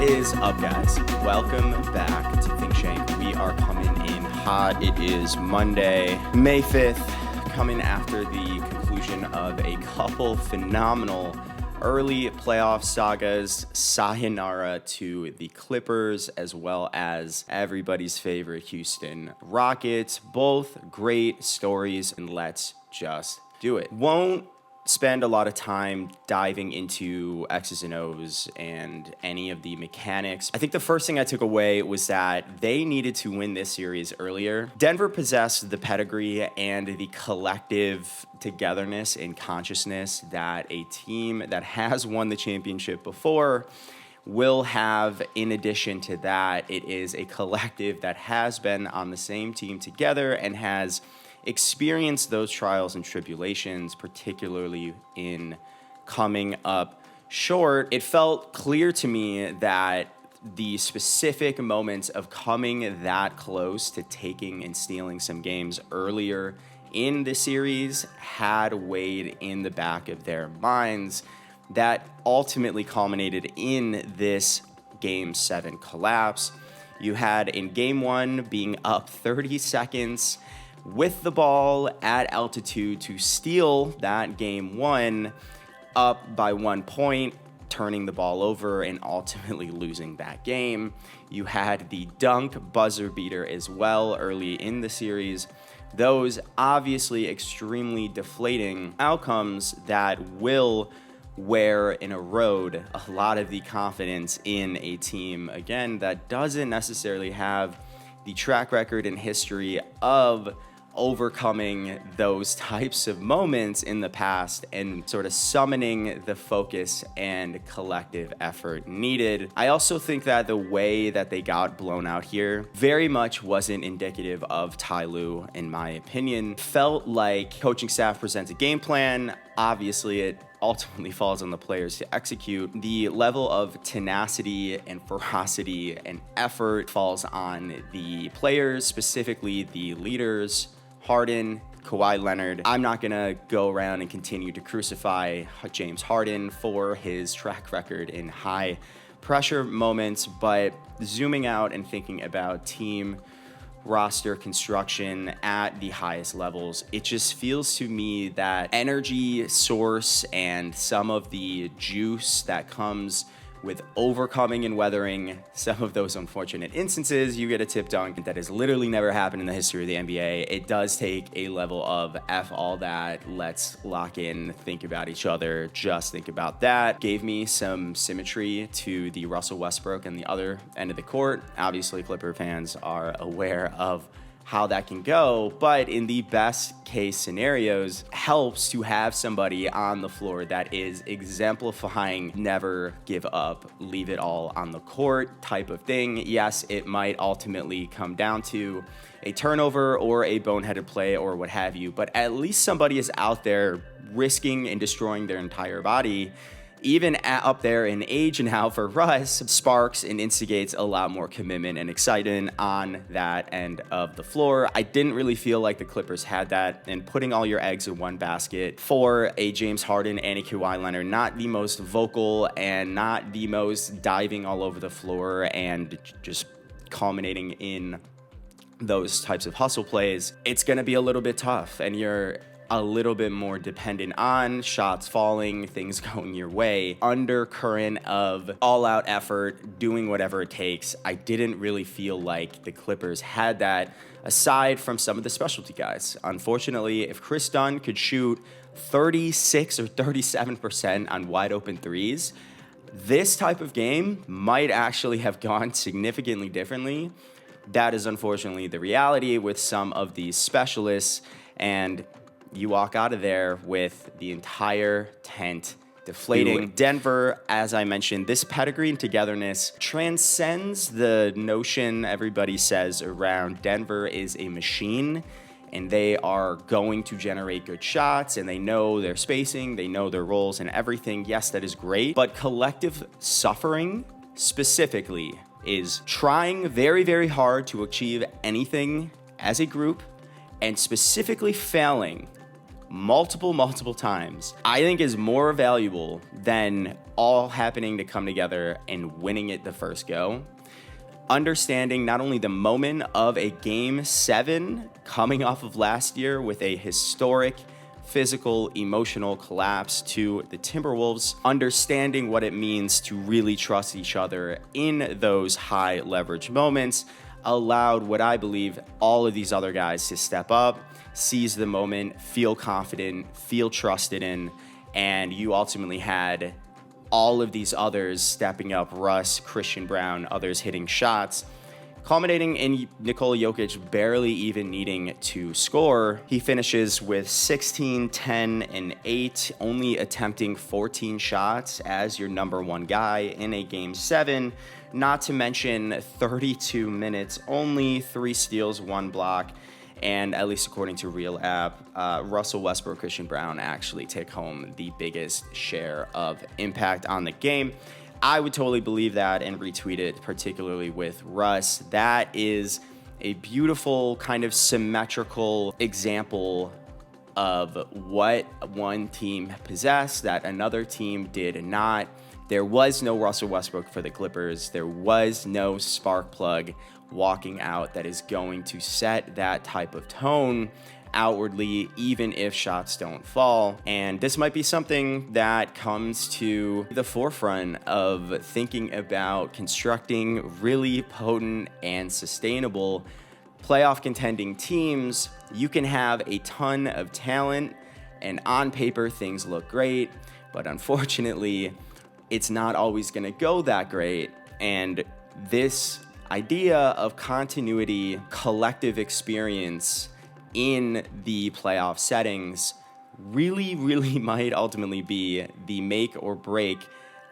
is up, guys? Welcome back to Think Shank. We are coming in hot. It is Monday, May 5th, coming after the conclusion of a couple phenomenal early playoff sagas. Sayonara to the Clippers, as well as everybody's favorite Houston Rockets. Both great stories, and let's just do it. Won't spend a lot of time diving into X's and O's and any of the mechanics. I think the first thing I took away was that they needed to win this series earlier. Denver possessed the pedigree and the collective togetherness and consciousness that a team that has won the championship before will have. In addition to that, it is a collective that has been on the same team together and has experienced those trials and tribulations, particularly in coming up short. It felt clear to me that the specific moments of coming that close to taking and stealing some games earlier in the series had weighed in the back of their minds. That ultimately culminated in this Game 7 collapse. You had in Game 1 being up 30 seconds with the ball at altitude to steal that Game 1 up by 1 point, turning the ball over and ultimately losing that game. You had the dunk buzzer beater as well early in the series. Those obviously extremely deflating outcomes that will wear and erode a lot of the confidence in a team, again, that doesn't necessarily have the track record and history of overcoming those types of moments in the past and sort of summoning the focus and collective effort needed. I also think that the way that they got blown out here very much wasn't indicative of Ty Lue, in my opinion. Felt like coaching staff presents a game plan. Obviously, it ultimately falls on the players to execute. The level of tenacity and ferocity and effort falls on the players, specifically the leaders, Harden, Kawhi Leonard. I'm not gonna go around and continue to crucify James Harden for his track record in high pressure moments, but zooming out and thinking about team roster construction at the highest levels, it just feels to me that energy source and some of the juice that comes with overcoming and weathering some of those unfortunate instances. You get a tip dunk that has literally never happened in the history of the NBA. It does take a level of F all that, let's lock in, think about each other, just think about that. Gave me some symmetry to the Russell Westbrook and the other end of the court. Obviously, Clipper fans are aware of how that can go, but in the best case scenarios, helps to have somebody on the floor that is exemplifying never give up, leave it all on the court type of thing. Yes, it might ultimately come down to a turnover or a boneheaded play or what have you, but at least somebody is out there risking and destroying their entire body. Even up there in age now for Russ, sparks and instigates a lot more commitment and excitement on that end of the floor. I didn't really feel like the Clippers had that, and putting all your eggs in one basket for a James Harden and a Kawhi Leonard, not the most vocal and not the most diving all over the floor and just culminating in those types of hustle plays, it's going to be a little bit tough, and you're a little bit more dependent on shots falling, things going your way, undercurrent of all-out effort, doing whatever it takes. I didn't really feel like the Clippers had that, aside from some of the specialty guys. Unfortunately, if Chris Dunn could shoot 36 or 37% on wide-open threes, this type of game might actually have gone significantly differently. That is unfortunately the reality with some of these specialists, and you walk out of there with the entire tent deflating. Denver, as I mentioned, this pedigree and togetherness transcends the notion everybody says around Denver is a machine and they are going to generate good shots and they know their spacing, they know their roles and everything. Yes, that is great, but collective suffering specifically is trying very, very hard to achieve anything as a group and specifically failing multiple times, I think is more valuable than all happening to come together and winning it the first go. Understanding not only the moment of a Game 7 coming off of last year with a historic physical, emotional collapse to the Timberwolves, understanding what it means to really trust each other in those high leverage moments allowed what I believe all of these other guys to step up, seize the moment, feel confident, feel trusted in, and you ultimately had all of these others stepping up, Russ, Christian Brown, others hitting shots, culminating in Nikola Jokic barely even needing to score. He finishes with 16, 10, and 8, only attempting 14 shots as your number one guy in a Game 7, not to mention 32 minutes, only 3 steals, 1 block, and at least according to Real App, Russell Westbrook, Christian Brown actually take home the biggest share of impact on the game. I would totally believe that and retweet it, particularly with Russ. That is a beautiful kind of symmetrical example of what one team possessed that another team did not. There was no Russell Westbrook for the Clippers. There was no spark plug walking out that is going to set that type of tone outwardly, even if shots don't fall. And this might be something that comes to the forefront of thinking about constructing really potent and sustainable playoff contending teams. You can have a ton of talent and on paper things look great, but unfortunately it's not always going to go that great. And this idea of continuity, collective experience in the playoff settings really might ultimately be the make or break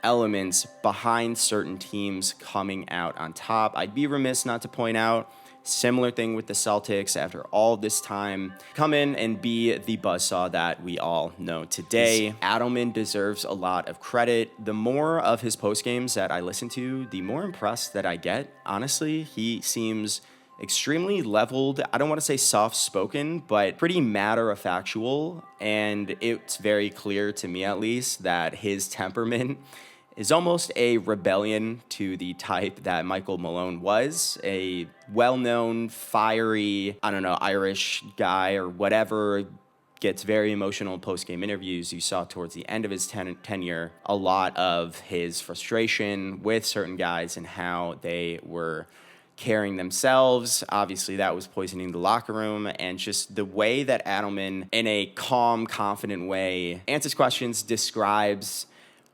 elements behind certain teams coming out on top. I'd be remiss not to point out similar thing with the Celtics after all this time. Come in and be the buzzsaw that we all know today. Adelman deserves a lot of credit. The more of his post games that I listen to, the more impressed that I get. Honestly, he seems extremely leveled. I don't want to say soft-spoken, but pretty matter-of-factual. And it's very clear to me, at least, that his temperament is almost a rebellion to the type that Michael Malone was, a well-known, fiery, Irish guy or whatever, gets very emotional in post-game interviews. You saw towards the end of his tenure a lot of his frustration with certain guys and how they were carrying themselves. Obviously, that was poisoning the locker room, and just the way that Adelman, in a calm, confident way, answers questions, describes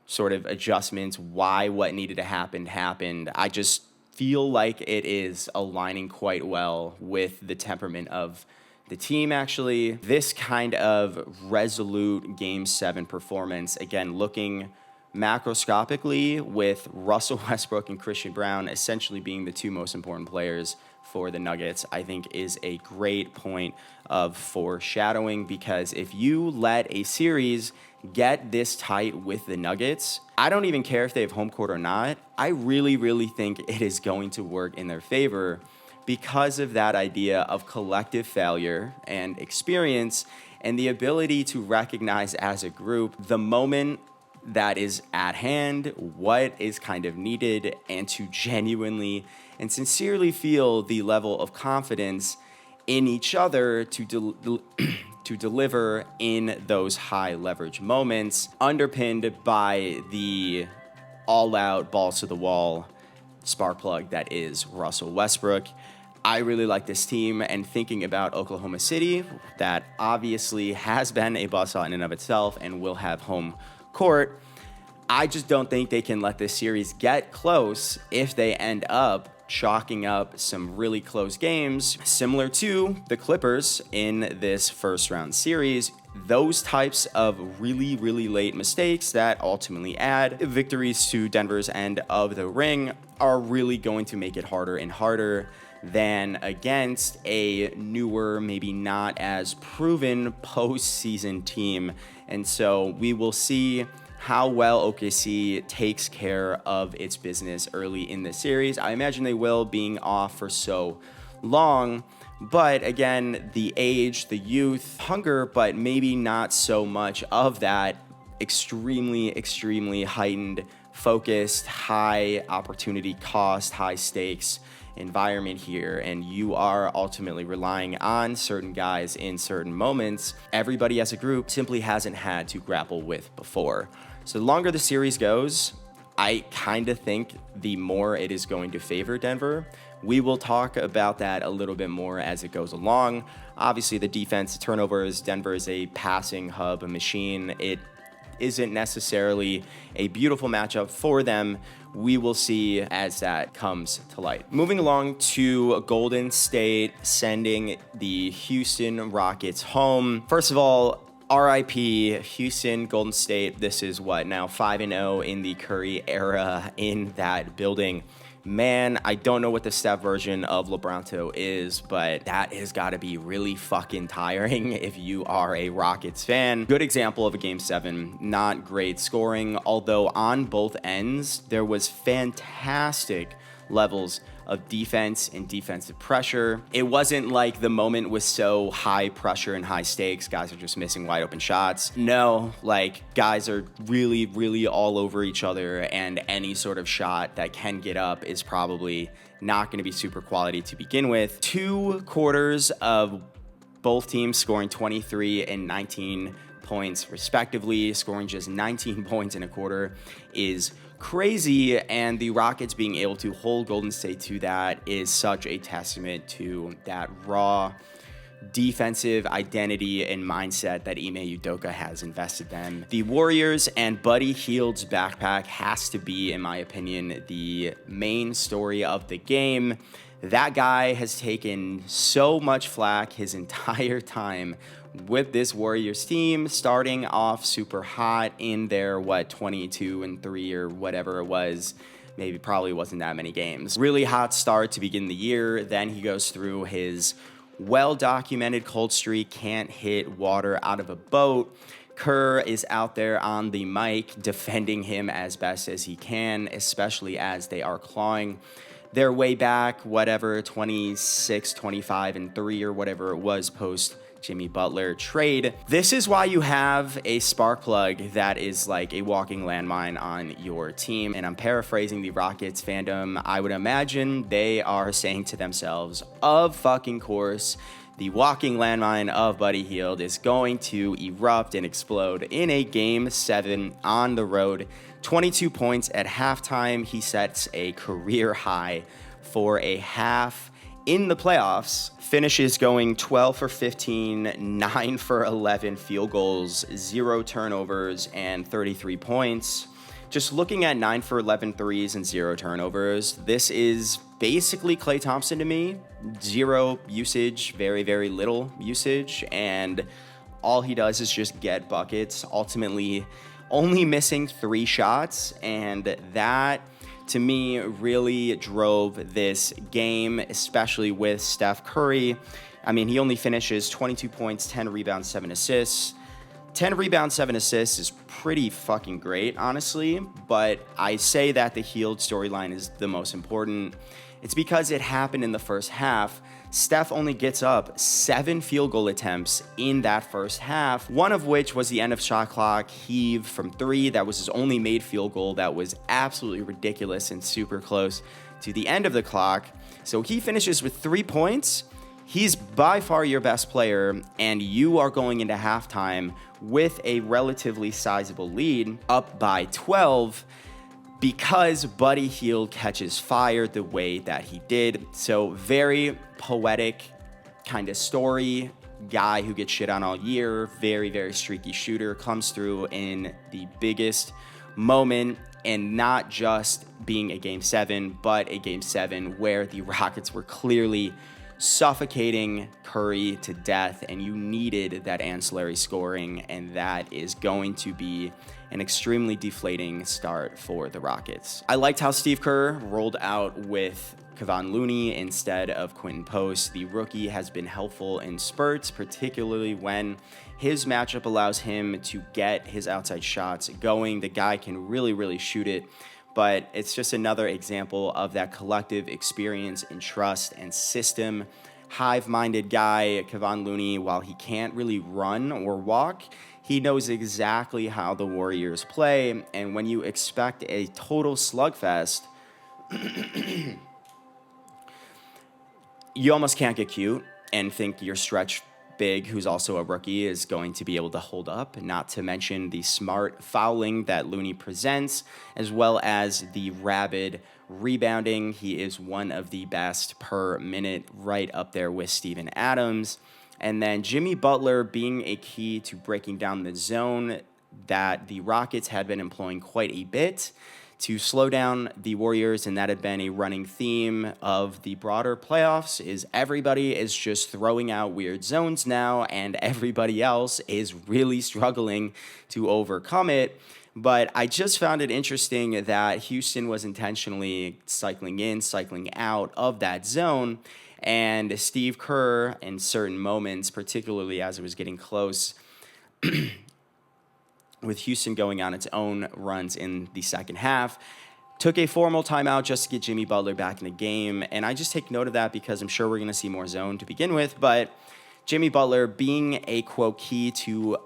sort of adjustments, why what needed to happen happened. I just feel like it is aligning quite well with the temperament of the team, actually. This kind of resolute Game 7 performance, again, looking macroscopically with Russell Westbrook and Christian Brown essentially being the two most important players for the Nuggets, I think is a great point of foreshadowing, because if you let a series get this tight with the Nuggets, I don't even care if they have home court or not. I really think it is going to work in their favor because of that idea of collective failure and experience and the ability to recognize as a group the moment that is at hand, what is kind of needed, and to genuinely and sincerely feel the level of confidence in each other to deliver in those high leverage moments, underpinned by the all-out balls to the wall spark plug that is Russell Westbrook. I really like this team, and thinking about Oklahoma City, that obviously has been a buzzsaw in and of itself and will have home court, I just don't think they can let this series get close if they end up chalking up some really close games, similar to the Clippers in this first round series. Those types of really late mistakes that ultimately add victories to Denver's end of the ring are really going to make it harder and harder than against a newer, maybe not as proven postseason team. And so we will see how well OKC takes care of its business early in the series. I imagine they will, being off for so long, But again, the age, the youth, hunger, but maybe not so much of that extremely heightened, focused, high opportunity cost, high stakes environment here, and you are ultimately relying on certain guys in certain moments everybody as a group simply hasn't had to grapple with before. So the longer the series goes, I kind of think the more it is going to favor Denver. We will talk about that a little bit more as it goes along. Obviously, the defense, the turnovers, Denver is a passing hub, a machine. It isn't necessarily a beautiful matchup for them. We will see as that comes to light. Moving along to Golden State sending the Houston Rockets home. First of all, RIP Houston, Golden State. This is what, now 5-0 in the Curry era in that building. Man, I don't know what the Steph version of LeBronto is, but that has got to be really fucking tiring if you are a Rockets fan. Good example of a Game 7, not great scoring, although on both ends, there was fantastic levels of defense and defensive pressure. It wasn't like the moment was so high pressure and high stakes, guys are just missing wide open shots. No, like guys are really all over each other, and any sort of shot that can get up is probably not going to be super quality to begin with. 2 quarters of both teams scoring 23 and 19 points respectively. Scoring just 19 points in a quarter is crazy, and the Rockets being able to hold Golden State to that is such a testament to that raw defensive identity and mindset that Ime Udoka has invested them. The Warriors and Buddy Hield's backpack has to be, in my opinion, the main story of the game. That guy has taken so much flack his entire time with this Warriors team, starting off super hot in their 22-3 or whatever it was. Maybe probably wasn't that many games. Really hot start to begin the year. Then he goes through his well-documented cold streak, can't hit water out of a boat. Kerr is out there on the mic defending him as best as he can, especially as they are clawing their way back, 26, 25, and 3 or whatever it was post Jimmy Butler trade. This is why you have a spark plug that is like a walking landmine on your team. And I'm paraphrasing the Rockets fandom. I would imagine they are saying to themselves, of fucking course, the walking landmine of Buddy Hield is going to erupt and explode in a Game 7 on the road. 22 points at halftime. He sets a career high for a half in the playoffs. Finishes going 12 for 15, 9 for 11 field goals, 0 turnovers, and 33 points. Just looking at 9 for 11 threes and 0 turnovers, this is basically Klay Thompson to me. 0 usage, very little usage, and all he does is just get buckets, ultimately only missing 3 shots, and that to me really drove this game, especially with Steph Curry. I mean, he only finishes 22 points, 10 rebounds, 7 assists. 10 rebounds, 7 assists is pretty fucking great, honestly, but I say that the Hield storyline is the most important. It's because it happened in the first half. Steph only gets up 7 field goal attempts in that first half, one of which was the end of shot clock heave from 3. That was his only made field goal. That was absolutely ridiculous and super close to the end of the clock. So he finishes with 3 points. He's by far your best player, and you are going into halftime with a relatively sizable lead, up by 12, because Buddy Hield catches fire the way that he did. So very poetic kind of story. Guy who gets shit on all year, very streaky shooter, comes through in the biggest moment, and not just being a Game 7, but a Game 7 where the Rockets were clearly suffocating Curry to death, and you needed that ancillary scoring, and that is going to be an extremely deflating start for the Rockets. I liked how Steve Kerr rolled out with Kevon Looney instead of Quentin Post. The rookie has been helpful in spurts, particularly when his matchup allows him to get his outside shots going. The guy can really shoot it, but it's just another example of that collective experience and trust and system hive-minded guy, Kevon Looney, while he can't really run or walk, he knows exactly how the Warriors play. And when you expect a total slugfest, you almost can't get cute and think your stretch big, who's also a rookie, is going to be able to hold up, not to mention the smart fouling that Looney presents, as well as the rabid rebounding. He is one of the best per minute, right up there with Steven Adams. And then Jimmy Butler being a key to breaking down the zone that the Rockets had been employing quite a bit to slow down the Warriors, and that had been a running theme of the broader playoffs, is everybody is just throwing out weird zones now, and everybody else is really struggling to overcome it. But I just found it interesting that Houston was intentionally cycling in, cycling out of that zone, and Steve Kerr, in certain moments, particularly as it was getting close, with Houston going on its own runs in the second half, took a formal timeout just to get Jimmy Butler back in the game. And I just take note of that because I'm sure we're going to see more zone to begin with. But Jimmy Butler being a, quote, key to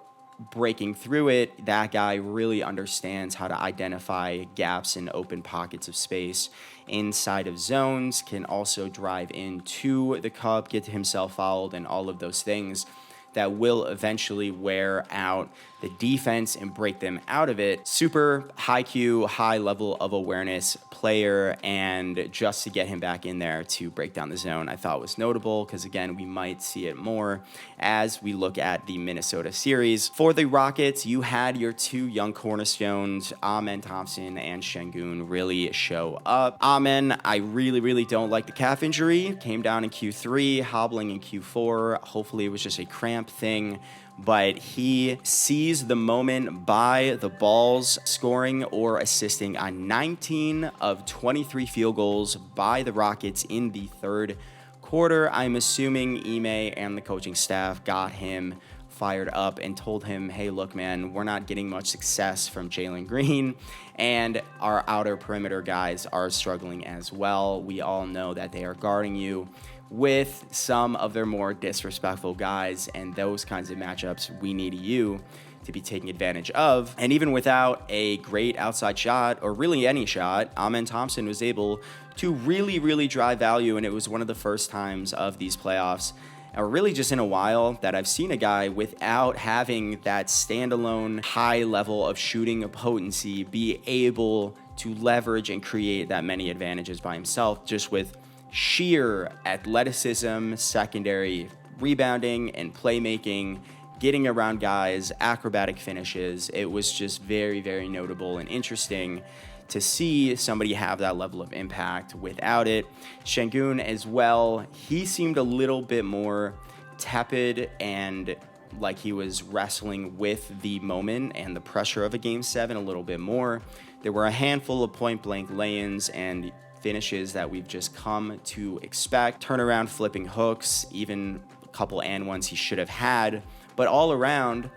breaking through it, that guy really understands how to identify gaps and open pockets of space inside of zones, can also drive into the cup, get himself fouled, and all of those things that will eventually wear out the defense and break them out of it. Super high Q, high level of awareness player, and just to get him back in there to break down the zone, I thought was notable because, again, we might see it more as we look at the Minnesota series. For the Rockets, you had your two young cornerstones, Amen Thompson and Şengün, really show up. Amen, I really don't like the calf injury. Came down in Q3, hobbling in Q4. Hopefully it was just a cramp thing, but he seized the moment by the balls, scoring or assisting on 19 of 23 field goals by the Rockets in the third quarter. I'm assuming Ime and the coaching staff got him fired up and told him, hey, look, man, we're not getting much success from Jalen Green, and our outer perimeter guys are struggling as well. We all know that they are guarding you with some of their more disrespectful guys, and those kinds of matchups we need you to be taking advantage of. And even without a great outside shot, or really any shot, Amen Thompson was able to really drive value, and it was one of the first times of these playoffs, or really just in a while, that I've seen a guy without having that standalone high level of shooting potency be able to leverage and create that many advantages by himself, just with sheer athleticism, secondary rebounding, and playmaking, getting around guys, acrobatic finishes. It was just very notable and interesting to see somebody have that level of impact without it. Şengün as well, he seemed a little bit more tepid and like he was wrestling with the moment and the pressure of a Game 7 a little bit more. There were a handful of point-blank lay-ins and finishes that we've just come to expect. Turnaround flipping hooks, even a couple and ones he should have had. But all around,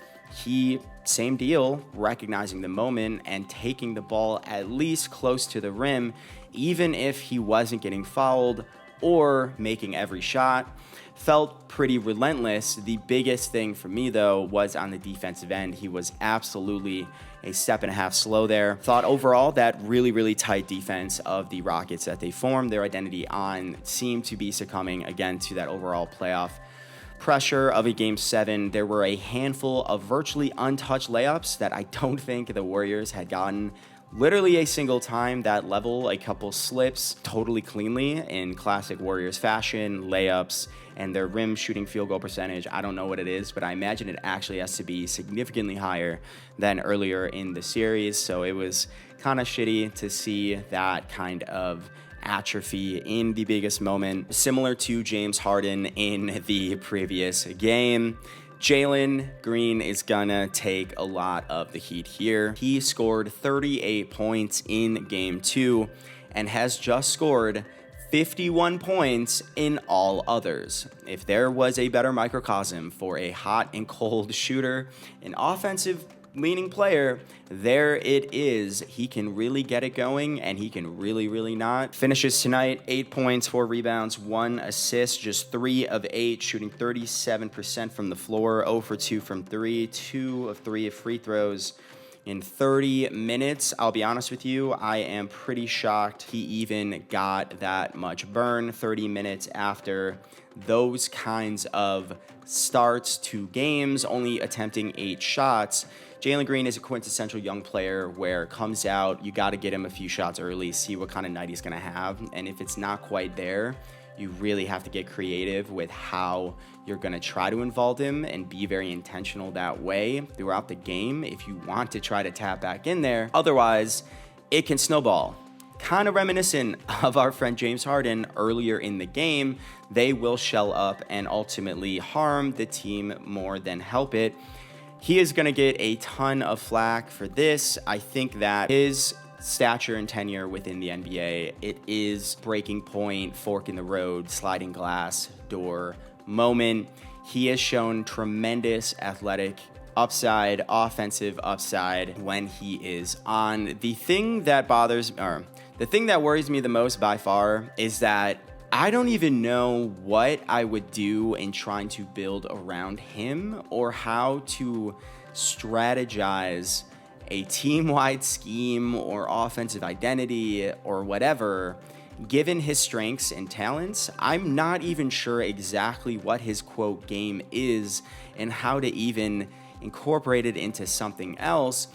he, same deal, recognizing the moment and taking the ball at least close to the rim, even if he wasn't getting fouled or making every shot. Felt pretty relentless. The biggest thing for me, though, was on the defensive end. He was absolutely a step and a half slow there. Thought overall that really tight defense of the Rockets that they formed their identity on seemed to be succumbing again to that overall playoff pressure of a Game 7. There were a handful of virtually untouched layups that I don't think the Warriors had gotten literally a single time that level. A couple slips totally cleanly in classic Warriors fashion, layups, and their rim shooting field goal percentage. I don't know what it is, but I imagine it actually has to be significantly higher than earlier in the series. So it was kind of shitty to see that kind of atrophy in the biggest moment, similar to James Harden in the previous game. Jalen Green is gonna take a lot of the heat here. He scored 38 points in Game 2 and has just scored 51 points in all others. If there was a better microcosm for a hot and cold shooter, an offensive leaning player, there it is. He can really get it going, and he can really, really not. Finishes tonight, 8 points, 4 rebounds, 1 assist, just 3 of 8, shooting 37% from the floor, 0 for 2 from 3, 2 of 3 free throws in 30 minutes. I'll be honest with you, I am pretty shocked he even got that much burn 30 minutes after those kinds of starts to games, only attempting 8 shots. Jalen Green is a quintessential young player where it comes out, you got to get him a few shots early, see what kind of night he's going to have. And if it's not quite there, you really have to get creative with how you're going to try to involve him and be very intentional that way throughout the game if you want to try to tap back in there. Otherwise, it can snowball. Kind of reminiscent of our friend James Harden earlier in the game. They will shell up and ultimately harm the team more than help it. He is going to get a ton of flack for this. I think that his stature and tenure within the NBA, it is breaking point, fork in the road, sliding glass door moment. He has shown tremendous athletic upside, offensive upside when he is on. The thing that worries me the most by far is that I don't even know what I would do in trying to build around him or how to strategize a team-wide scheme or offensive identity or whatever. Given his strengths and talents, I'm not even sure exactly what his quote game is and how to even incorporate it into something else.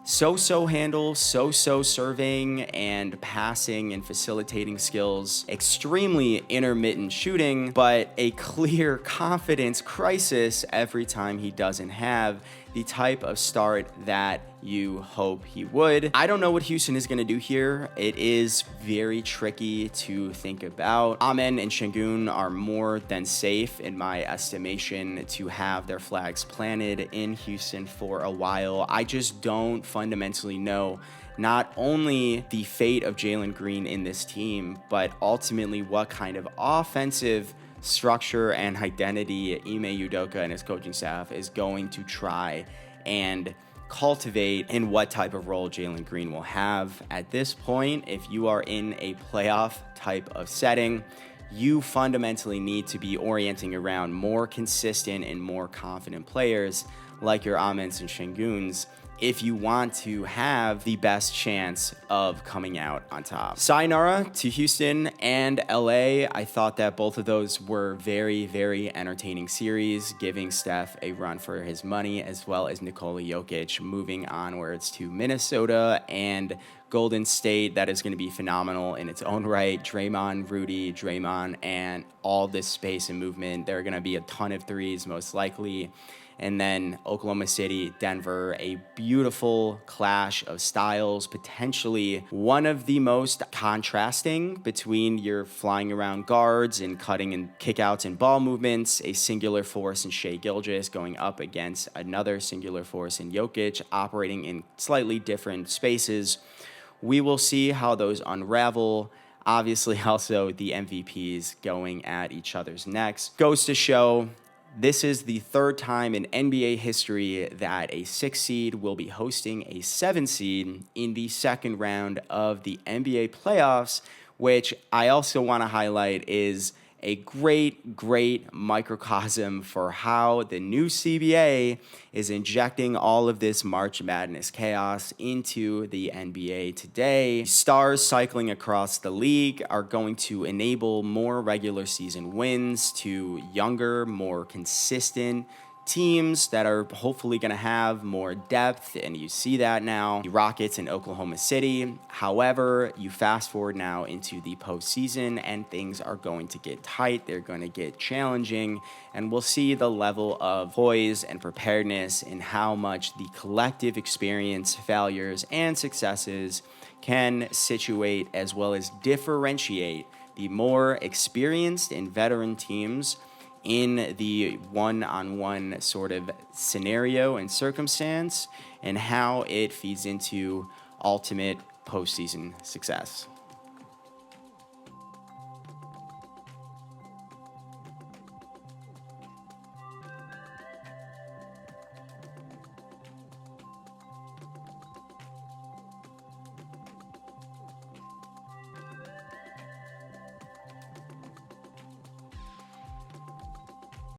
So handle, so serving and passing and facilitating skills, extremely intermittent shooting, but a clear confidence crisis every time he doesn't have the type of start that you hope he would. I don't know what Houston is going to do here. It is very tricky to think about. Amen and Şengün are more than safe, in my estimation, to have their flags planted in Houston for a while. I just don't fundamentally know not only the fate of Jalen Green in this team, but ultimately what kind of offensive structure and identity Ime Udoka and his coaching staff is going to try and cultivate, and what type of role Jalen Green will have. At this point, if you are in a playoff type of setting, you fundamentally need to be orienting around more consistent and more confident players like your Amens and Şengüns if you want to have the best chance of coming out on top. Sayonara to Houston and LA. I thought that both of those were very, very entertaining series, giving Steph a run for his money, as well as Nikola Jokic moving onwards to Minnesota and Golden State. That is going to be phenomenal in its own right. Draymond, Rudy, Draymond, and all this space and movement. There are going to be a ton of threes, most likely. And then Oklahoma City, Denver, a beautiful clash of styles, potentially one of the most contrasting between your flying around guards and cutting and kickouts and ball movements, a singular force in Shai Gilgeous going up against another singular force in Jokic, operating in slightly different spaces. We will see how those unravel. Obviously, also the MVPs going at each other's necks. Goes to show, this is the third time in NBA history that a 6 seed will be hosting a 7 seed in the second round of the NBA playoffs, which I also want to highlight is a great microcosm for how the new CBA is injecting all of this March Madness chaos into the NBA today. Stars cycling across the league are going to enable more regular season wins to younger, more consistent teams that are hopefully going to have more depth, and you see that now. The Rockets in Oklahoma City. However, you fast forward now into the postseason, and things are going to get tight. They're going to get challenging, and we'll see the level of poise and preparedness and how much the collective experience, failures, and successes can situate as well as differentiate the more experienced and veteran teams in the one-on-one sort of scenario and circumstance, and how it feeds into ultimate postseason success.